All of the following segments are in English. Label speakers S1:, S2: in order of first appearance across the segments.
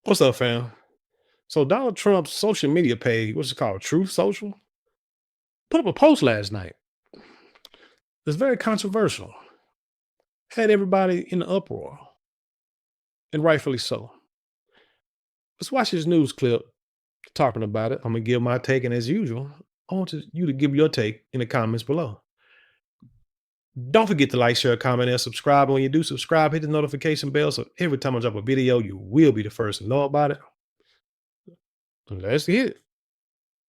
S1: What's up, fam? So Donald Trump's social media page, what's it called? Truth Social, put up a post last night. It's very controversial. Had everybody in an uproar, and rightfully so. Let's watch this news clip talking about it. I'm gonna give my take, and as usual, I want you to give your take in the comments below. Don't forget to like, share, comment, and subscribe. And when you do subscribe, hit the notification bell so every time I drop a video, you will be the first to know about it. Let's get it.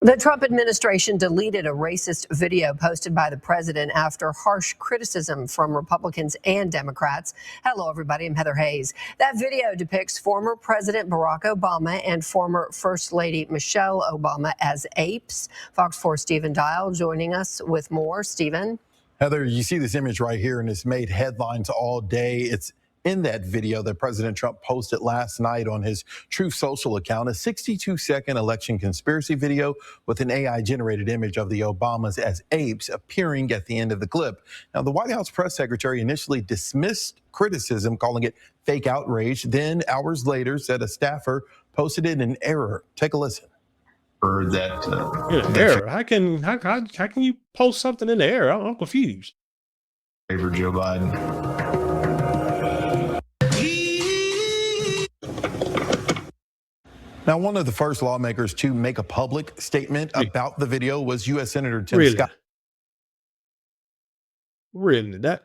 S2: The Trump administration deleted a racist video posted by the president after harsh criticism from Republicans and Democrats. Hello, everybody. I'm Heather Hayes. That video depicts former President Barack Obama and former First Lady Michelle Obama as apes. Fox 4 Stephen Dial joining us with more. Stephen.
S3: Heather, you see this image right here, and it's made headlines all day. It's in that video that President Trump posted last night on his Truth Social account, a 62-second election conspiracy video with an AI-generated image of the Obamas as apes appearing at the end of the clip. Now, the White House press secretary initially dismissed criticism, calling it fake outrage, then hours later said a staffer posted it in error. Take a listen.
S1: Error. How can you post something in the error? I'm confused.
S4: Favor Joe Biden.
S3: Now, one of the first lawmakers to make a public statement about the video was U.S. Senator Tim Scott.
S1: Really? That?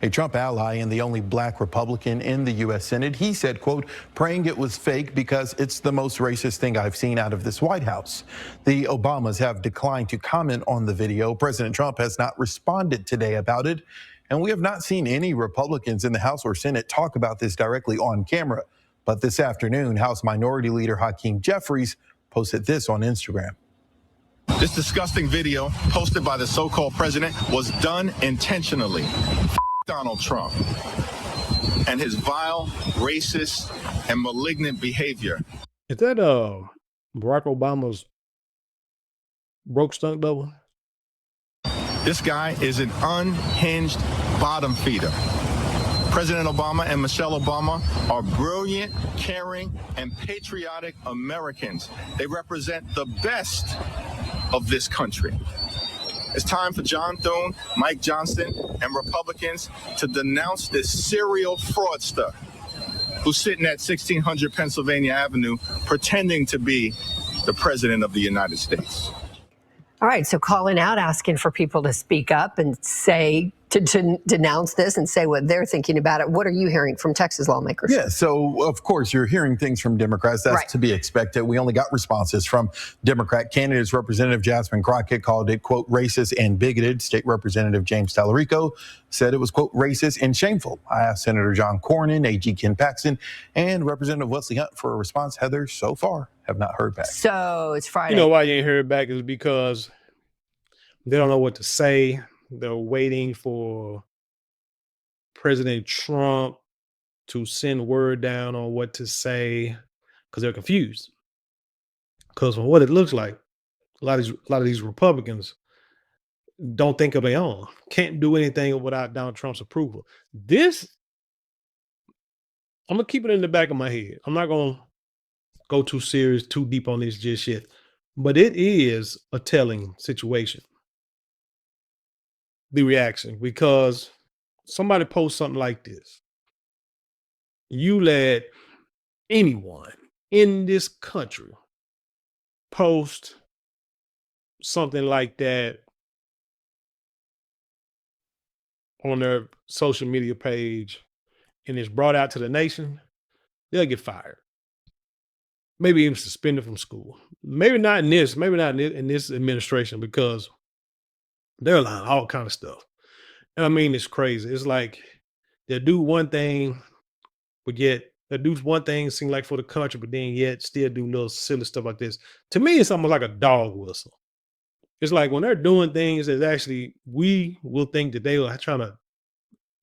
S3: A Trump ally and the only black Republican in the U.S. Senate. He said, quote, praying it was fake because it's the most racist thing I've seen out of this White House. The Obamas have declined to comment on the video. President Trump has not responded today about it. And we have not seen any Republicans in the House or Senate talk about this directly on camera. But this afternoon, House Minority Leader Hakeem Jeffries posted this on Instagram.
S4: This disgusting video posted by the so-called president was done intentionally. Donald Trump and his vile, racist, and malignant behavior.
S1: Is that Barack Obama's broke stunt double?
S4: This guy is an unhinged bottom feeder. President Obama and Michelle Obama are brilliant, caring, and patriotic Americans. They represent the best of this country. It's time for John Thune, Mike Johnson, and Republicans to denounce this serial fraudster who's sitting at 1600 Pennsylvania Avenue pretending to be the president of the United States.
S2: All right, so calling out, asking for people to speak up and say, to denounce this and say what they're thinking about it. What are you hearing from Texas lawmakers?
S3: Yeah, so of course you're hearing things from Democrats. That's right. To be expected. We only got responses from Democrat candidates. Representative Jasmine Crockett called it, quote, racist and bigoted. State Representative James Tallarico said it was, quote, racist and shameful. I asked Senator John Cornyn, AG Ken Paxton, and Representative Wesley Hunt for a response. Heather, so far, have not heard back.
S2: So it's Friday.
S1: You know why you ain't heard back is because they don't know what to say. They're waiting for President Trump to send word down on what to say because they're confused. Because from what it looks like, a lot of these Republicans don't think of their own. Can't do anything without Donald Trump's approval. This, I'm gonna keep it in the back of my head. I'm not gonna go too serious, too deep on this just yet. But it is a telling situation. The reaction, because somebody posts something like this. You let anyone in this country post something like that on their social media page and it's brought out to the nation, they'll get fired. Maybe even suspended from school. Maybe not in this administration, because they're allowing all kind of stuff. And I mean, it's crazy. It's like they'll do one thing, but yet they'll do one thing seem like for the country, but then yet still do little silly stuff like this. To me, it's almost like a dog whistle. It's like when they're doing things that actually we will think that they are trying to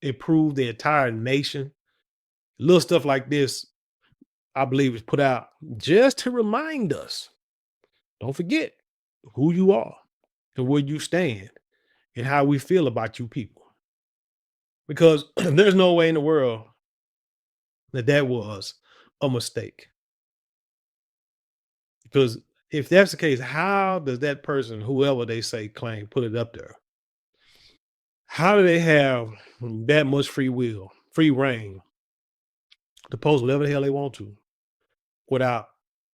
S1: improve the entire nation. Little stuff like this, I believe, is put out just to remind us, don't forget who you are and where you stand and how we feel about you people. Because there's no way in the world that was a mistake. Because if that's the case, how does that person, whoever they say claim, put it up there? How do they have that much free will, free reign to post whatever the hell they want to without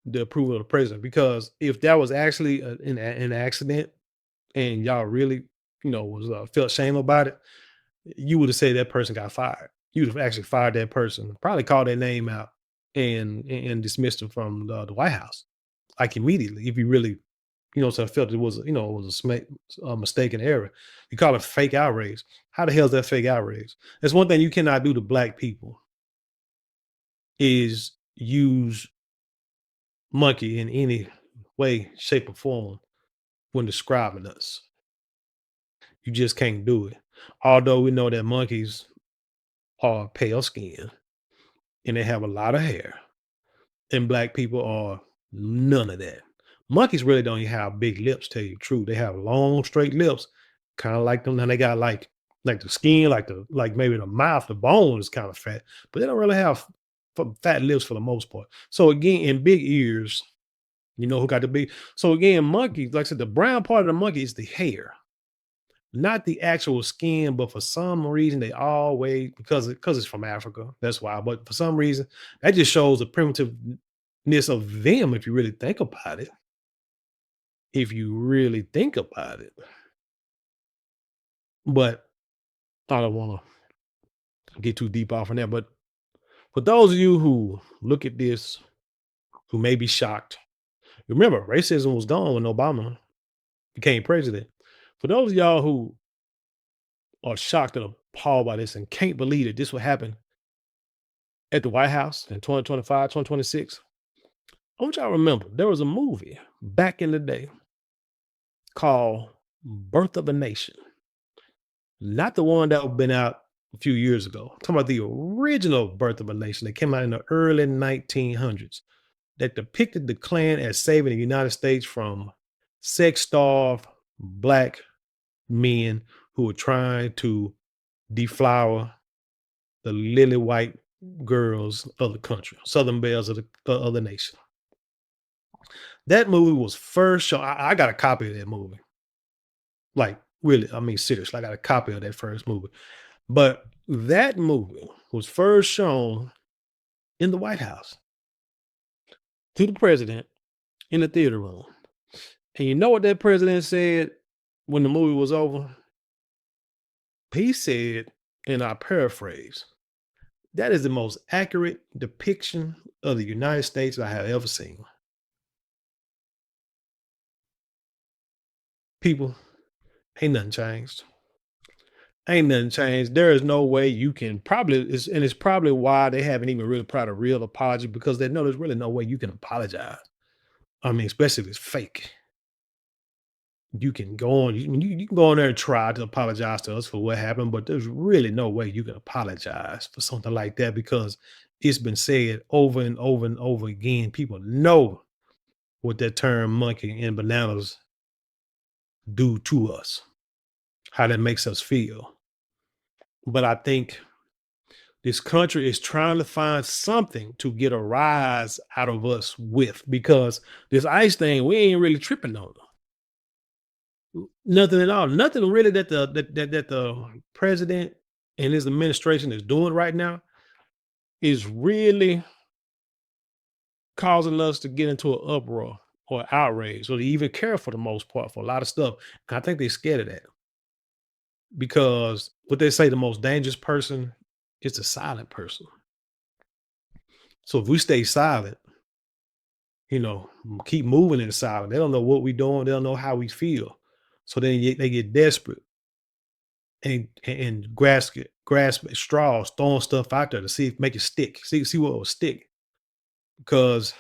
S1: the approval of the president? Because if that was actually an accident and y'all really, was felt shame about it, you would have said that person got fired. You'd have actually fired that person, probably called their name out and dismissed them from the White House, like immediately. If you really, so felt it was, it was a mistaken error. You call it fake outrage. How the hell is that fake outrage? That's one thing you cannot do to black people is use monkey in any way, shape, or form when describing us. You just can't do it. Although we know that monkeys are pale skinned and they have a lot of hair, and black people are none of that. Monkeys really don't even have big lips, tell you the truth. They have long, straight lips, kind of like them. And they got like the skin, like maybe the mouth, the bone is kind of fat, but they don't really have fat lips for the most part. So again, in big ears, who got the big. So again, monkeys, like I said, the brown part of the monkey is the hair, not the actual skin. But for some reason, they always, because it's from Africa, that's why. But for some reason, that just shows the primitiveness of them. If you really think about it, but I don't want to get too deep off on that. But for those of you who look at this, who may be shocked, remember racism was gone when Obama became president. For those of y'all who are shocked and appalled by this and can't believe that this would happen at the White House in 2025, 2026, I want y'all to remember there was a movie back in the day called Birth of a Nation. Not the one that had been out a few years ago. I'm talking about the original Birth of a Nation that came out in the early 1900s that depicted the Klan as saving the United States from sex-starved black men who were trying to deflower the lily white girls of the country, Southern belles of the nation. That movie was first shown. I got a copy of that movie. Like, really, I mean, seriously, I got a copy of that first movie. But that movie was first shown in the White House to the president in the theater room. And you know what that president said when the movie was over? He said, and I paraphrase, that is the most accurate depiction of the United States I have ever seen. People, ain't nothing changed. Ain't nothing changed. There is no way you can it's probably why they haven't even really put out a real apology, because they know there's really no way you can apologize. I mean, especially if it's fake. You can go on, you can go on there and try to apologize to us for what happened, but there's really no way you can apologize for something like that, because it's been said over and over and over again. People know what that term monkey and bananas do to us, how that makes us feel. But I think this country is trying to find something to get a rise out of us with, because this ICE thing, we ain't really tripping on. Nothing at all. Nothing really that the president and his administration is doing right now is really causing us to get into an uproar or outrage, or to even care for the most part for a lot of stuff. And I think they're scared of that, because what they say, the most dangerous person is the silent person. So if we stay silent, keep moving in silence, they don't know what we're doing. They don't know how we feel. So then they get desperate and grasp at straws, throwing stuff out there to make it stick. See what will stick. Because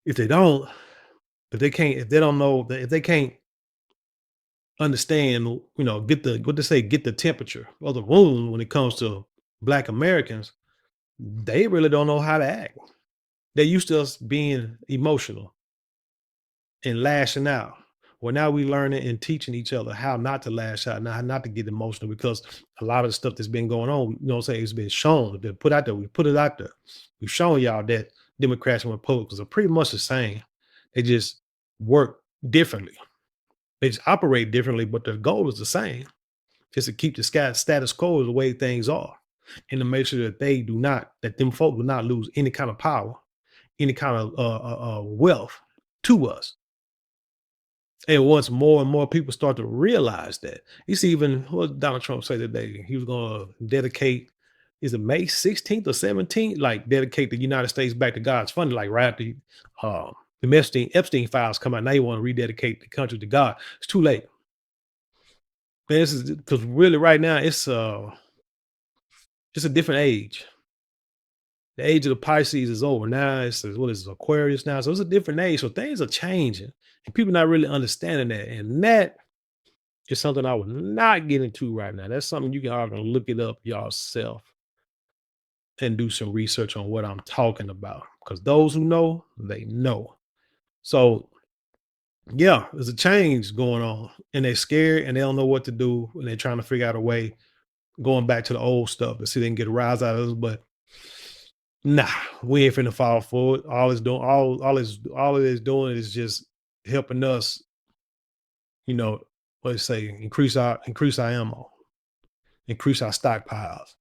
S1: if they can't understand, get the temperature of the room when it comes to Black Americans, they really don't know how to act. They're used to us being emotional and lashing out. Well, now we learning and teaching each other how not to lash out, how not to get emotional, because a lot of the stuff that's been going on, you know what I'm saying, it's been shown, it's been put out there. We put it out there. We've shown y'all that Democrats and Republicans are pretty much the same. They just work differently. They just operate differently, but their goal is the same. Just to keep the status quo the way things are. And to make sure that them folk do not lose any kind of power, any kind of wealth to us. And once more and more people start to realize that, you see, even what did Donald Trump say today? He was going to dedicate, is it May 16th or 17th? Like dedicate the United States back to God. It's funny, like right after the Epstein files come out, now you want to rededicate the country to God. It's too late. Man, this is because really right now it's a different age. The age of the Pisces is over. Now it's what is it, Aquarius now. So it's a different age. So things are changing. And people not really understanding that. And that is something I would not get into right now. That's something you can all gonna look it up yourself and do some research on what I'm talking about. Because those who know, they know. So yeah, there's a change going on. And they're scared and they don't know what to do. And they're trying to figure out a way going back to the old stuff to see if they can get a rise out of this. But nah, we ain't finna fall for it. All it is doing is just helping us, you know, what they say, increase our ammo, increase our stockpiles.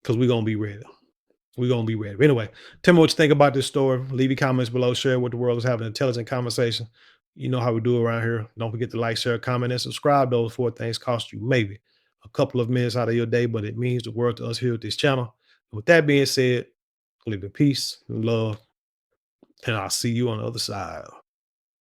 S1: Because we're gonna be ready. We're gonna be ready. Anyway, tell me what you think about this story. Leave your comments below, share what the world is having an intelligent conversation. You know how we do around here. Don't forget to like, share, comment, and subscribe. Those 4 things cost you maybe a couple of minutes out of your day, but it means the world to us here at this channel. With that being said, live in peace and love, and I'll see you on the other side.